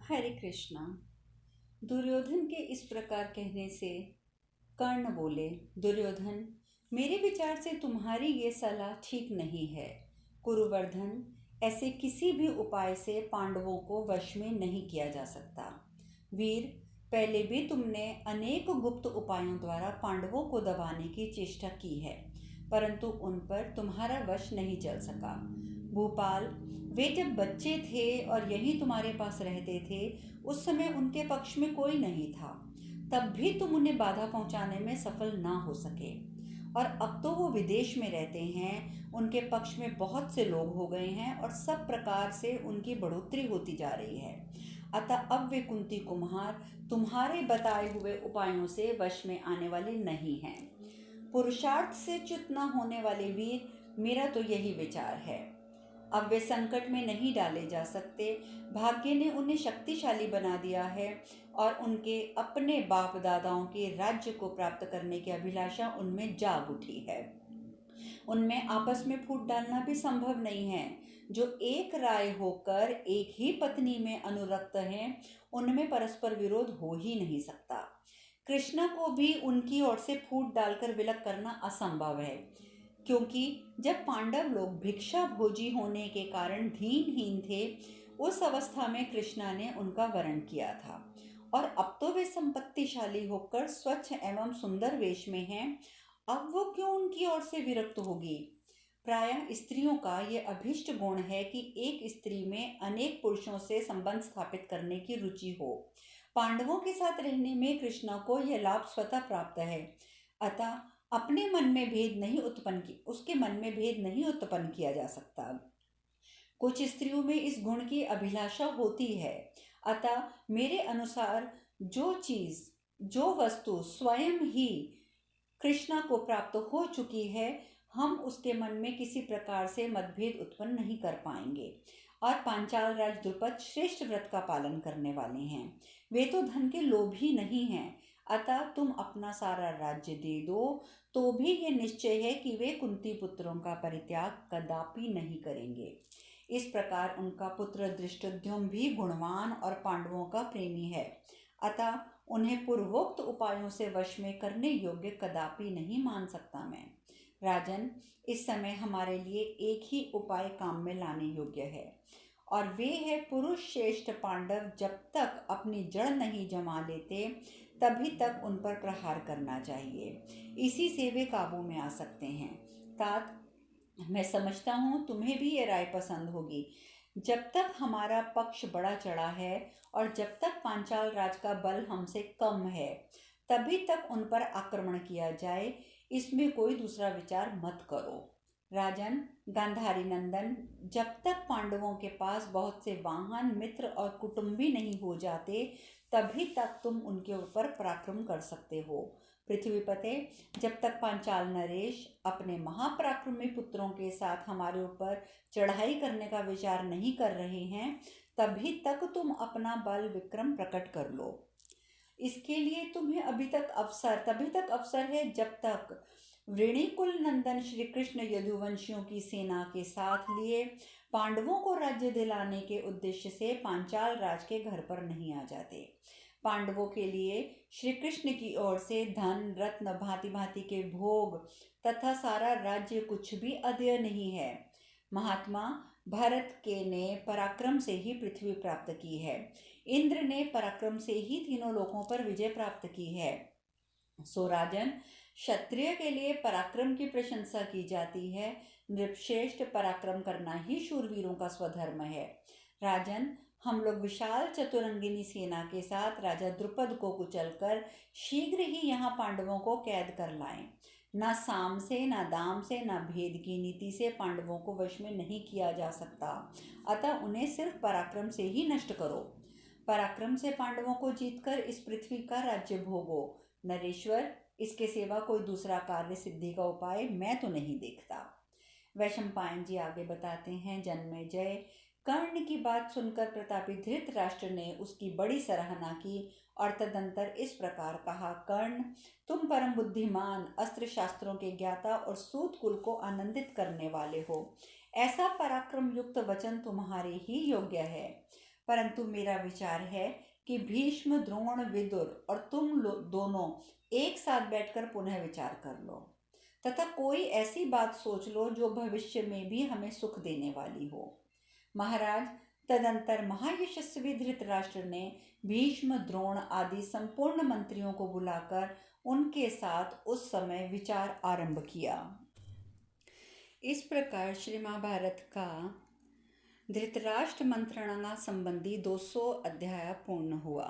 हरे कृष्णा। दुर्योधन के इस प्रकार कहने से कर्ण बोले, दुर्योधन, मेरे विचार से तुम्हारी ये सलाह ठीक नहीं है। कुरुवर्धन, ऐसे किसी भी उपाय से पांडवों को वश में नहीं किया जा सकता। वीर, पहले भी तुमने अनेक गुप्त उपायों द्वारा पांडवों को दबाने की चेष्टा की है, परंतु उन पर तुम्हारा वश नहीं चल सका। भूपाल, वे जब बच्चे थे और यहीं तुम्हारे पास रहते थे, उस समय उनके पक्ष में कोई नहीं था, तब भी तुम उन्हें बाधा पहुंचाने में सफल ना हो सके। और अब तो वो विदेश में रहते हैं, उनके पक्ष में बहुत से लोग हो गए हैं और सब प्रकार से उनकी बढ़ोतरी होती जा रही है। अतः अब वे कुंती कुमार तुम्हारे बताए हुए उपायों से वश में आने वाले नहीं हैं। पुरुषार्थ से च्युत न होने वाले वीर, मेरा तो यही विचार है। अब वे संकट में नहीं डाले जा सकते। भाग्य ने उन्हें शक्तिशाली बना दिया है और उनके अपने बाप दादाओं के राज्य को प्राप्त करने की अभिलाषा उनमें जाग उठी है। उनमें आपस में फूट डालना भी संभव नहीं है। जो एक राय होकर एक ही पत्नी में अनुरक्त हैं, उनमें परस्पर विरोध हो ही नहीं सकता। कृष्णा को भी उनकी ओर से फूट डालकर विलग करना असंभव है, क्योंकि जब पांडव लोग भिक्षा भोजी होने के कारण धीनहीन थे, उस अवस्था में कृष्णा ने उनका वरण किया था। और अब तो वे संपत्तिशाली होकर स्वच्छ एवं सुंदर वेश में हैं, अब वो क्यों उनकी ओर से विरक्त होगी। प्रायः स्त्रियों का ये अभिष्ट गुण है कि एक स्त्री में अनेक पुरुषों से संबंध स्थापित करने की रुचि हो। पांडवों के साथ रहने में कृष्णा को यह लाभ स्वतः प्राप्त है। अतः अपने मन में भेद नहीं उत्पन्न की उसके मन में भेद नहीं उत्पन्न किया जा सकता। कुछ स्त्रियों में इस गुण की अभिलाषा होती है। अतः मेरे अनुसार जो वस्तु स्वयं ही कृष्णा को प्राप्त हो चुकी है, हम उसके मन में किसी प्रकार से मतभेद उत्पन्न नहीं कर पाएंगे। और पांचाल राज द्रुपद श्रेष्ठ व्रत का पालन करने वाले हैं। वे तो धन के लोभी नहीं हैं। अतः तुम अपना सारा राज्य दे दो, तो भी ये निश्चय है कि वे कुंती पुत्रों का परित्याग कदापि नहीं करेंगे। इस प्रकार उनका पुत्र धृष्टद्युम्न भी गुणवान और पांडवों का प्रेमी है। अतः उन्हें पूर्वोक्त उपायों से वश में करने योग्य कदापि नहीं मान सकता मैं। राजन, इस समय हमारे लिए एक ही उपाय काम में लाने योग्य है, और वे है पुरुष श्रेष्ठ पांडव जब तक अपनी जड़ नहीं जमा लेते, तभी तक उन पर प्रहार करना चाहिए। इसी से वे काबू में आ सकते हैं। तात, मैं समझता हूँ तुम्हें भी ये राय पसंद होगी। जब तक हमारा पक्ष बड़ा चढ़ा है और जब तक पांचाल राज का बल हमसे कम है, तभी तक उन पर आक्रमण किया जाए, इसमें कोई दूसरा विचार मत करो। राजन, गांधारी नंदन, जब तक पांडवों के पास बहुत से वाहन, मित्र और कुटुंबी नहीं हो जाते, तभी तक तुम उनके ऊपर पराक्रम कर सकते हो। पृथ्वीपते, जब तक पांचाल नरेश अपने महापराक्रमी पुत्रों के साथ हमारे ऊपर चढ़ाई करने का विचार नहीं कर रहे हैं, तभी तक तुम अपना बल विक्रम प्रकट कर लो। इसके लिए तुम्हें तभी तक अवसर है जब तक वृणीकुल नंदन श्री कृष्ण यदुवंशियों की सेना के साथ लिए पांडवों को राज्य दिलाने के उद्देश्य से पांचाल राज के घर पर नहीं आ जाते। पांडवों के लिए श्री कृष्ण की ओर से धन रत्न भांति भांति के भोग तथा सारा राज्य कुछ भी अदेय नहीं है। महात्मा, भरत के ने पराक्रम से ही पृथ्वी प्राप्त की है। इंद्र ने पराक्रम से ही तीनों लोकों पर विजय प्राप्त की है। सो राजन, क्षत्रिय के लिए पराक्रम की प्रशंसा की जाती है। नृपश्रेष्ठ पराक्रम करना ही शूरवीरों का स्वधर्म है। राजन, हम लोग विशाल चतुरंगिनी सेना के साथ राजा द्रुपद को कुचलकर शीघ्र ही यहाँ पांडवों को कैद कर लाएं। न साम से, न दाम से, न भेद की नीति से पांडवों को वश में नहीं किया जा सकता। अतः उन्हें सिर्फ पराक्रम से ही नष्ट करो। पराक्रम से पांडवों को जीतकर इस पृथ्वी का राज्य भोगो। नरेश्वर, इसके सिवा कोई दूसरा कार्य सिद्धि का उपाय मैं तो नहीं देखता। वैशंपायन जी आगे बताते हैं, जन्मेजय, कर्ण की बात सुनकर प्रतापी धृतराष्ट्र ने उसकी बड़ी सराहना की और तदंतर इस प्रकार कहा, कर्ण, तुम परम बुद्धिमान, अस्त्र शास्त्रों के ज्ञाता और सूत कुल को आनंदित करने वाले हो। ऐसा पराक्रम युक्त वचन तुम्हारे ही योग्य है। परंतु मेरा विचार है कि भीष्म, द्रोण, विदुर और तुम दोनों एक साथ बैठकर पुनः विचार कर लो तथा कोई ऐसी बात सोच लो जो भविष्य में भी हमें सुख देने वाली हो। महाराज, तदंतर महायशस्वी धृतराष्ट्र ने भीष्म, द्रोण आदि संपूर्ण मंत्रियों को बुलाकर उनके साथ उस समय विचार आरंभ किया। इस प्रकार श्री महाभारत का धृतराष्ट्र मंत्रणा संबंधी 200 अध्याय पूर्ण हुआ।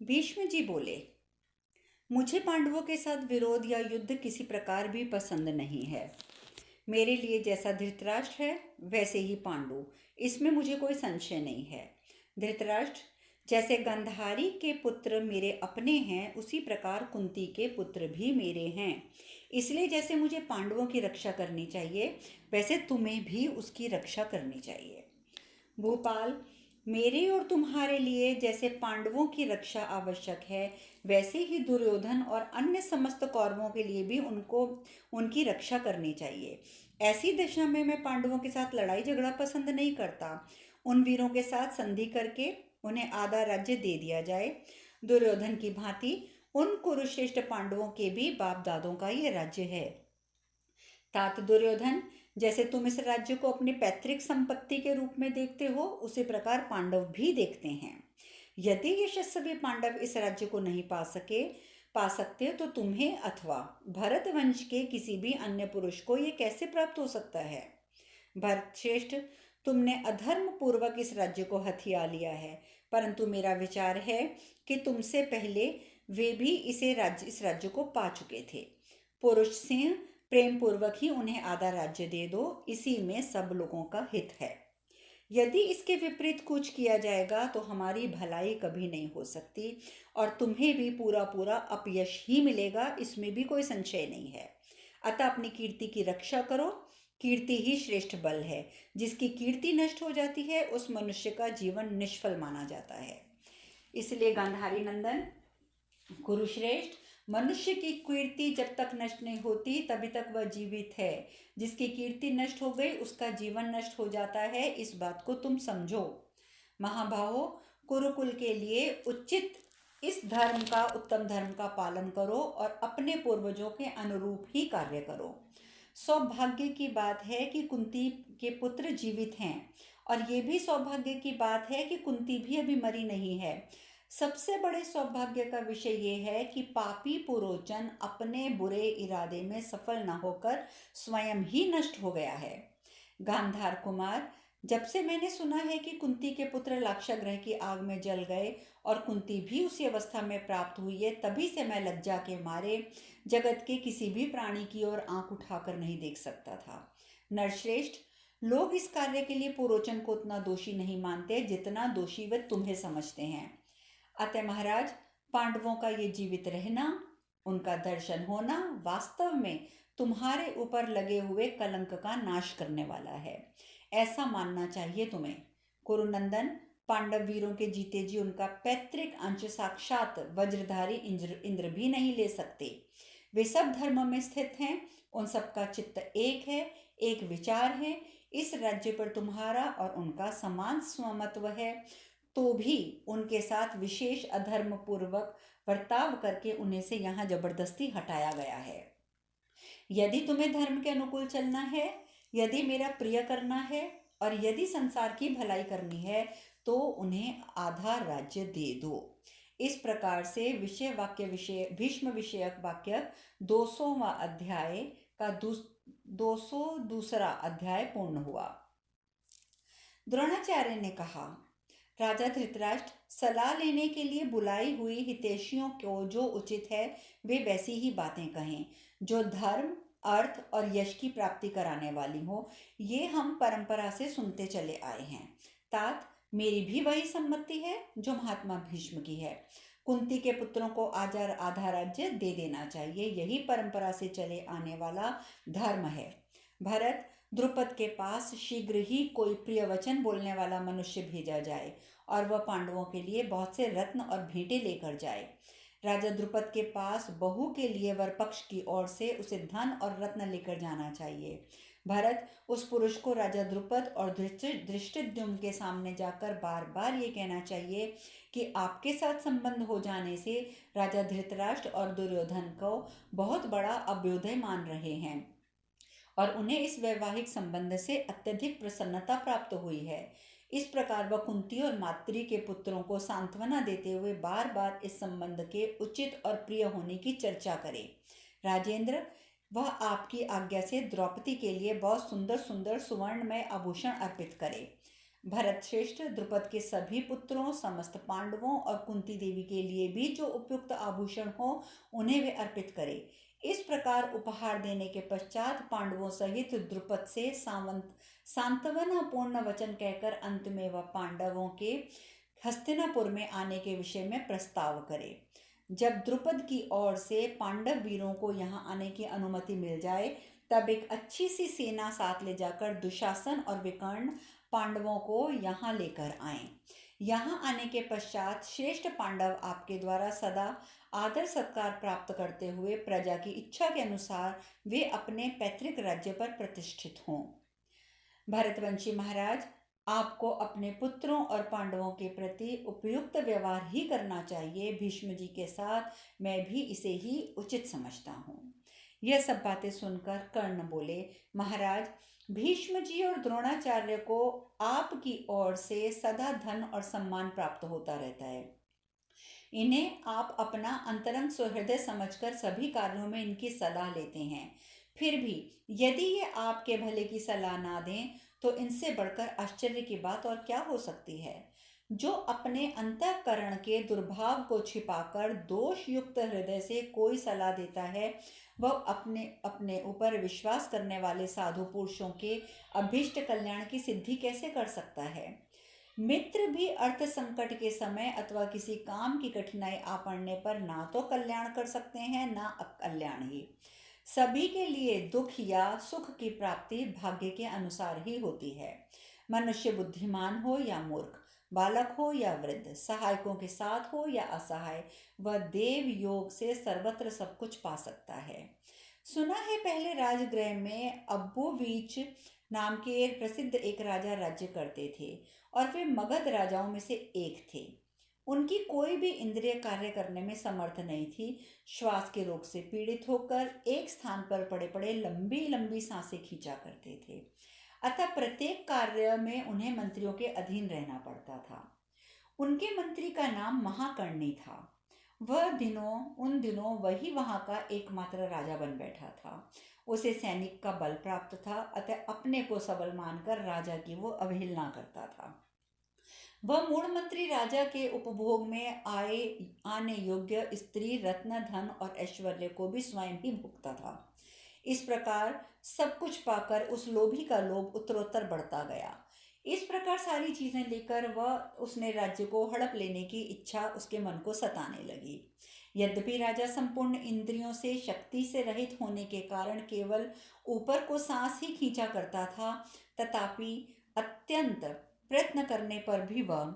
भीष्म जी बोले, मुझे पांडवों के साथ विरोध या युद्ध किसी प्रकार भी पसंद नहीं है। मेरे लिए जैसा धृतराष्ट्र है वैसे ही पांडु, इसमें मुझे कोई संशय नहीं है। धृतराष्ट्र, जैसे गंधारी के पुत्र मेरे अपने हैं, उसी प्रकार कुंती के पुत्र भी मेरे हैं। इसलिए जैसे मुझे पांडवों की रक्षा करनी चाहिए, वैसे तुम्हें भी उसकी रक्षा करनी चाहिए। भूपाल, मेरे और तुम्हारे लिए जैसे पांडवों की रक्षा आवश्यक है, वैसे ही दुर्योधन और अन्य समस्त कौरवों के लिए भी उनकी रक्षा करनी चाहिए। ऐसी दशा में मैं पांडवों के साथ लड़ाई झगड़ा पसंद नहीं करता। उन वीरों के साथ संधि करके उन्हें आधा राज्य दे दिया जाए। दुर्योधन की भांति उन कुरुश्रेष्ठ पांडवों के भी बाप दादों का ये राज्य है। तात दुर्योधन, जैसे तुम इस राज्य को अपनी पैतृक संपत्ति के रूप में देखते हो, उसी प्रकार पांडव भी देखते हैं। यदि यशस्वी पांडव इस राज्य को नहीं पा सकते तो तुम्हें अथवा भरत वंश के किसी भी अन्य पुरुष को यह कैसे प्राप्त हो सकता है? भरत श्रेष्ठ, तुमने अधर्म पूर्वक इस राज्य को हथिया लिया है, परंतु मेरा विचार है कि तुमसे पहले वे भी इस राज्य को पा चुके थे। पुरुष सिंह, प्रेम पूर्वक ही उन्हें आधा राज्य दे दो, इसी में सब लोगों का हित है। यदि इसके विपरीत कुछ किया जाएगा तो हमारी भलाई कभी नहीं हो सकती और तुम्हें भी पूरा पूरा अपयश ही मिलेगा, इसमें भी कोई संशय नहीं है। अतः अपनी कीर्ति की रक्षा करो। कीर्ति ही श्रेष्ठ बल है। जिसकी कीर्ति नष्ट हो जाती है, उस मनुष्य का जीवन निष्फल माना जाता है। इसलिए गांधारी नंदन, कुरुश्रेष्ठ, मनुष्य की कीर्ति जब तक नष्ट नहीं होती तभी तक वह जीवित है। जिसकी कीर्ति नष्ट हो गई उसका जीवन नष्ट हो जाता है, इस बात को तुम समझो। महाभाहो, कुरुकुल के लिए उचित इस उत्तम धर्म का पालन करो और अपने पूर्वजों के अनुरूप ही कार्य करो। सौभाग्य की बात है कि कुंती के पुत्र जीवित हैं, और ये भी सौभाग्य की बात है कि कुंती भी अभी मरी नहीं है। सबसे बड़े सौभाग्य का विषय ये है कि पापी पुरोचन अपने बुरे इरादे में सफल न होकर स्वयं ही नष्ट हो गया है। गांधार कुमार, जब से मैंने सुना है कि कुंती के पुत्र लाक्षागृह की आग में जल गए और कुंती भी उसी अवस्था में प्राप्त हुई है, तभी से मैं लज्जा के मारे जगत के किसी भी प्राणी की ओर आंख उठाकर नहीं देख सकता था। नरश्रेष्ठ, लोग इस कार्य के लिए पुरोचन को उतना दोषी नहीं मानते जितना दोषी वे तुम्हें समझते हैं। अतः महाराज, पांडवों का ये जीवित रहना, उनका दर्शन होना वास्तव में तुम्हारे ऊपर लगे हुए कलंक का नाश करने वाला है, ऐसा मानना चाहिए तुम्हें। कुरुनंदन, पांडव वीरों के जीते जी उनका पैतृक अंश साक्षात वज्रधारी इंद्र भी नहीं ले सकते। वे सब धर्म में स्थित हैं, उन सबका चित्त एक है, एक विचार है। इस राज्य पर तुम्हारा और उनका समान स्वमत्व है, तो भी उनके साथ विशेष अधर्म पूर्वक बर्ताव करके उन्हें से यहाँ जबरदस्ती हटाया गया है। यदि तुम्हें धर्म के अनुकूल चलना है, यदि मेरा प्रिय करना है और यदि संसार की भलाई करनी है, तो उन्हें आधा राज्य दे दो। इस प्रकार से भीष्म विषयक वाक्य 200वां अध्याय का 202वां अध्याय पूर्ण हुआ। द्रोणाचार्य ने कहा, राजा धृतराष्ट्र, सलाह लेने के लिए बुलाई हुई हितैषियों को जो उचित है वे वैसी ही बातें कहें, जो धर्म, अर्थ और यश की प्राप्ति कराने वाली हो। ये हम परंपरा से सुनते चले आए हैं। तात, मेरी भी वही सम्मति है जो महात्मा भीष्म की है। कुंती के पुत्रों को आधा राज्य दे देना चाहिए, यही परंपरा से चले आने वाला धर्म है। भरत, द्रुपद के पास शीघ्र ही कोई प्रिय वचन बोलने वाला मनुष्य भेजा जाए और वह पांडवों के लिए बहुत से रत्न और भेंटें लेकर जाए। राजा द्रुपद के पास बहू के लिए वर पक्ष की ओर से उसे धन और रत्न लेकर जाना चाहिए। भरत उस पुरुष को राजा द्रुपद और धृष्टद्युम्न के सामने जाकर बार बार ये कहना चाहिए कि आपके साथ संबंध हो जाने से राजा धृतराष्ट्र और दुर्योधन को बहुत बड़ा अभ्युदय मान रहे हैं और उन्हें इस वैवाहिक संबंध से अत्यधिक प्रसन्नता प्राप्त हुई है। इस प्रकार वह कुंती और माद्री के पुत्रों को सांत्वना देते हुए बार बार इस संबंध के उचित और प्रिय होने की चर्चा करे। राजेंद्र, वह आपकी आज्ञा से द्रौपदी के लिए बहुत सुंदर सुंदर सुवर्णमय आभूषण अर्पित करे। भरत श्रेष्ठ द्रुपद के सभी पुत्रों, समस्त पांडवों और कुंती देवी के लिए भी जो उपयुक्त आभूषण हो उन्हें वे अर्पित करे। इस प्रकार उपहार देने के पश्चात पांडवों सहित द्रुपद से सांत्वनापूर्ण वचन कहकर अंत में वह पांडवों के हस्तिनापुर में आने के विषय में प्रस्ताव करे। जब द्रुपद की ओर से पांडव वीरों को यहाँ आने की अनुमति मिल जाए तब एक अच्छी सी सेना साथ ले जाकर दुशासन और विकर्ण पांडवों को यहाँ लेकर आएं। यहाँ आने के पश्चात श्रेष्ठ पांडव आपके द्वारा सदा आदर सत्कार प्राप्त करते हुए प्रजा की इच्छा के अनुसार वे अपने पैतृक राज्य पर प्रतिष्ठित हों। भरतवंशी महाराज, आपको अपने पुत्रों और पांडवों के प्रति उपयुक्त व्यवहार ही करना चाहिए। भीष्म जी के साथ मैं भी इसे ही उचित समझता हूँ। यह सब बातें सुनकर कर्ण बोले, महाराज, भीष्म जी और द्रोणाचार्य को आपकी ओर से सदा धन और सम्मान प्राप्त होता रहता है। इन्हें आप अपना अंतरंग सुहृदय समझकर सभी कार्यों में इनकी सलाह लेते हैं। फिर भी यदि ये आपके भले की सलाह ना दें तो इनसे बढ़कर आश्चर्य की बात और क्या हो सकती है। जो अपने अंतःकरण के दुर्भाव को छिपाकर दोष युक्त हृदय से कोई सलाह देता है वह अपने अपने ऊपर विश्वास करने वाले साधु पुरुषों के अभीष्ट कल्याण की सिद्धि कैसे कर सकता है। मित्र भी अर्थ संकट के समय अथवा किसी काम की कठिनाई आ पड़ने पर ना तो कल्याण कर सकते हैं ना अकल्याण ही। सभी के लिए दुख या सुख की प्राप्ति भाग्य के अनुसार ही होती है। मनुष्य बुद्धिमान हो या मूर्ख, बालक हो या वृद्ध, सहायकों के साथ हो या असहाय, वह देव योग से सर्वत्र सब कुछ पा सकता है। सुना है पहले राजगृह में अब्बुवीच नाम के प्रसिद्ध एक राजा राज्य करते थे और वे मगध राजाओं में से एक थे। उनकी कोई भी इंद्रिय कार्य करने में समर्थ नहीं थी। श्वास के रोग से पीड़ित होकर एक स्थान पर पड़े पड़े लंबी लंबी सांसें खींचा करते थे। अतः प्रत्येक कार्य में उन्हें मंत्रियों के अधीन रहना पड़ता था। उनके मंत्री का नाम महाकर्णी था। उन दिनों वही वहां का एकमात्र राजा बन बैठा था। उसे सैनिक का बल प्राप्त था, अतः अपने को सबल मानकर राजा की वो अवहेलना करता था। वह मूल मंत्री राजा के उपभोग में आने योग्य स्त्री, रत्न, धन और ऐश्वर्य को भी स्वयं ही भोगता था। इस प्रकार सब कुछ पाकर उस लोभी का लोभ उत्तरोत्तर बढ़ता गया। इस प्रकार सारी चीजें लेकर उसने राज्य को हड़प लेने की इच्छा उसके मन को सताने लगी। यद्यपि राजा संपूर्ण इंद्रियों से, शक्ति से रहित होने के कारण केवल ऊपर को सांस ही खींचा करता था, तथापि अत्यंत प्रयत्न करने पर भी वह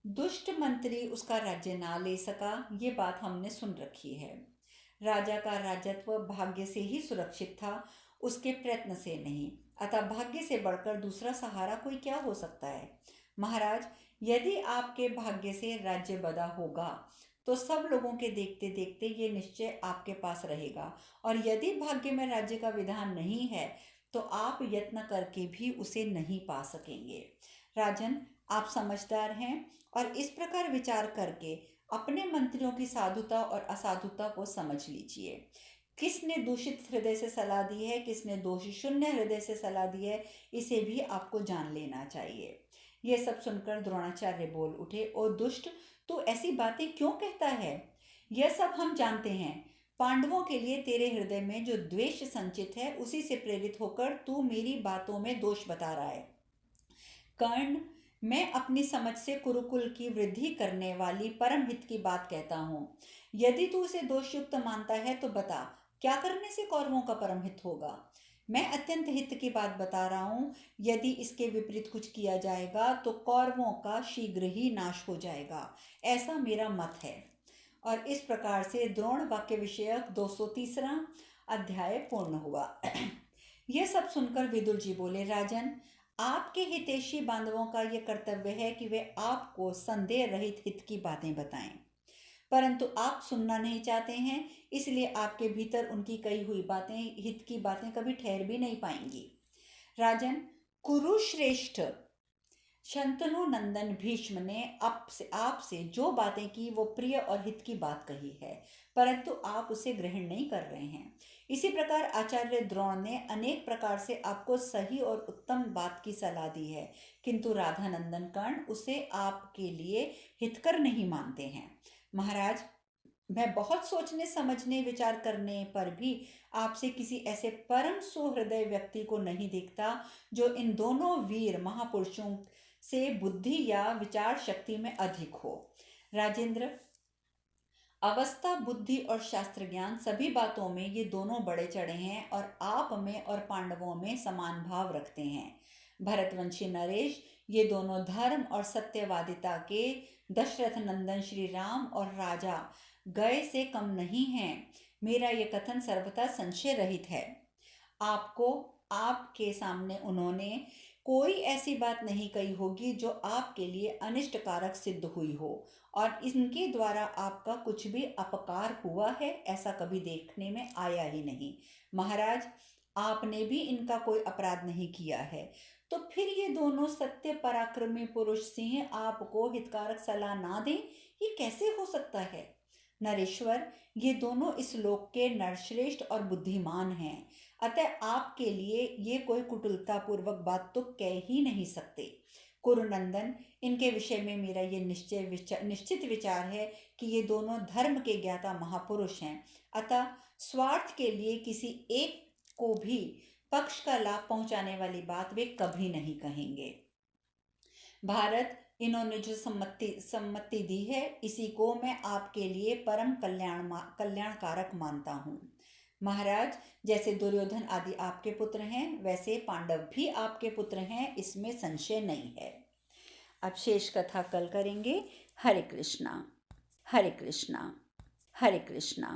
दुष्ट मंत्री उसका राज्य ना ले सका। ये बात हमने सुन रखी है। राजा का राजत्व भाग्य से ही सुरक्षित था, उसके प्रयत्न से नहीं। अतः भाग्य से बढ़कर दूसरा सहारा कोई क्या हो सकता है। महाराज, यदि आपके भाग्य से राज्य बदा होगा तो सब लोगों के देखते देखते ये निश्चय आपके पास रहेगा, और यदि भाग्य में राज्य का विधान नहीं है तो आप यत्न करके भी उसे नहीं पा सकेंगे। राजन, आप समझदार हैं और इस प्रकार विचार करके अपने मंत्रियों की साधुता और असाधुता को समझ लीजिए। किसने दूषित हृदय से सलाह दी है, किसने दोष शून्य हृदय से सलाह दी है, इसे भी आपको जान लेना चाहिए। ये सब सुनकर द्रोणाचार्य बोल उठे, ओ दुष्ट, तू ऐसी बातें क्यों कहता है? यह सब हम जानते हैं। पांडवों के लिए तेरे हृदय में जो द्वेष संचित है उसी से प्रेरित होकर तू मेरी बातों में दोष बता रहा है। कर्ण, मैं अपनी समझ से कुरुकुल की वृद्धि करने वाली परम हित की बात कहता हूँ। यदि तू इसे दोषयुक्त मानता है तो बता, क्या करने से कौरवों का परम हित होगा? मैं अत्यंत हित की बात बता रहा हूँ। यदि इसके विपरीत कुछ किया जाएगा तो कौरवों का शीघ्र ही नाश हो जाएगा, ऐसा मेरा मत है। और इस प्रकार से द्रोण वाक्य विषयक 230वां अध्याय पूर्ण हुआ। यह सब सुनकर विदुर जी बोले, राजन, आपके हितैषी बांधवों का यह कर्तव्य है कि वे आपको संदेह रहित हित की बातें बताएं, परंतु आप सुनना नहीं चाहते हैं, इसलिए आपके भीतर उनकी कही हुई बातें, हित की बातें कभी ठहर भी नहीं पाएंगी। राजन, कुरुश्रेष्ठ शंतनु नंदन भीष्म ने आपसे जो बातें की वो प्रिय और हित की बात कही है, परंतु आप उसे ग्रहण नहीं कर रहे हैं। इसी प्रकार आचार्य द्रोण ने अनेक प्रकार से आपको सही और उत्तम बात की सलाह दी है, किंतु राधानंदन कर्ण उसे आपके लिए हितकर नहीं मानते हैं। महाराज, मैं बहुत सोचने समझने विचार करने पर भी आपसे किसी ऐसे परम सुहृदय व्यक्ति को नहीं देखता जो इन दोनों वीर महापुरुषों से बुद्धि या विचार शक्ति में अधिक हो। राजेंद्र, अवस्था, बुद्धि और शास्त्र ज्ञान सभी बातों में ये दोनों बड़े चढ़े हैं और आप में और पांडवों में समान भाव रखते हैं। भरतवंशी नरेश, ये दोनों धर्म और सत्यवादिता के दशरथ नंदन श्री राम और राजा गए से कम नहीं हैं। मेरा ये कथन सर्वथा संशय रहित है। आपको आपके सामने उन्होंने कोई ऐसी बात नहीं कही होगी जो आपके लिए अनिष्टकारक सिद्ध हुई हो, और इनके द्वारा आपका कुछ भी अपकार हुआ है ऐसा कभी देखने में आया ही नहीं। महाराज, आपने भी इनका कोई अपराध नहीं किया है, तो फिर ये दोनों सत्य पराक्रमी पुरुष सिंह आपको हितकारक सलाह ना दें, ये कैसे हो सकता है? नरेश्वर, ये दोनों इस लोक के नरश्रेष्ठ और बुद्धिमान हैं, अतः आपके लिए ये कोई कुटिलता पूर्वक बात तो कह ही नहीं सकते। कुरुनंदन, इनके विषय में मेरा ये निश्चित विचार है कि ये दोनों धर्म के ज्ञाता महापुरुष हैं, अतः स्वार्थ के लिए किसी एक को भी पक्ष का लाभ पहुंचाने वाली बात वे कभी नहीं कहेंगे। भारत, इन्होंने जो सम्मति दी है, इसी को मैं आपके लिए परम कल्याणकारक मानता हूँ। महाराज, जैसे दुर्योधन आदि आपके पुत्र हैं, वैसे पांडव भी आपके पुत्र हैं, इसमें संशय नहीं है। अब शेष कथा कल करेंगे। हरे कृष्णा, हरे कृष्णा, हरे कृष्णा।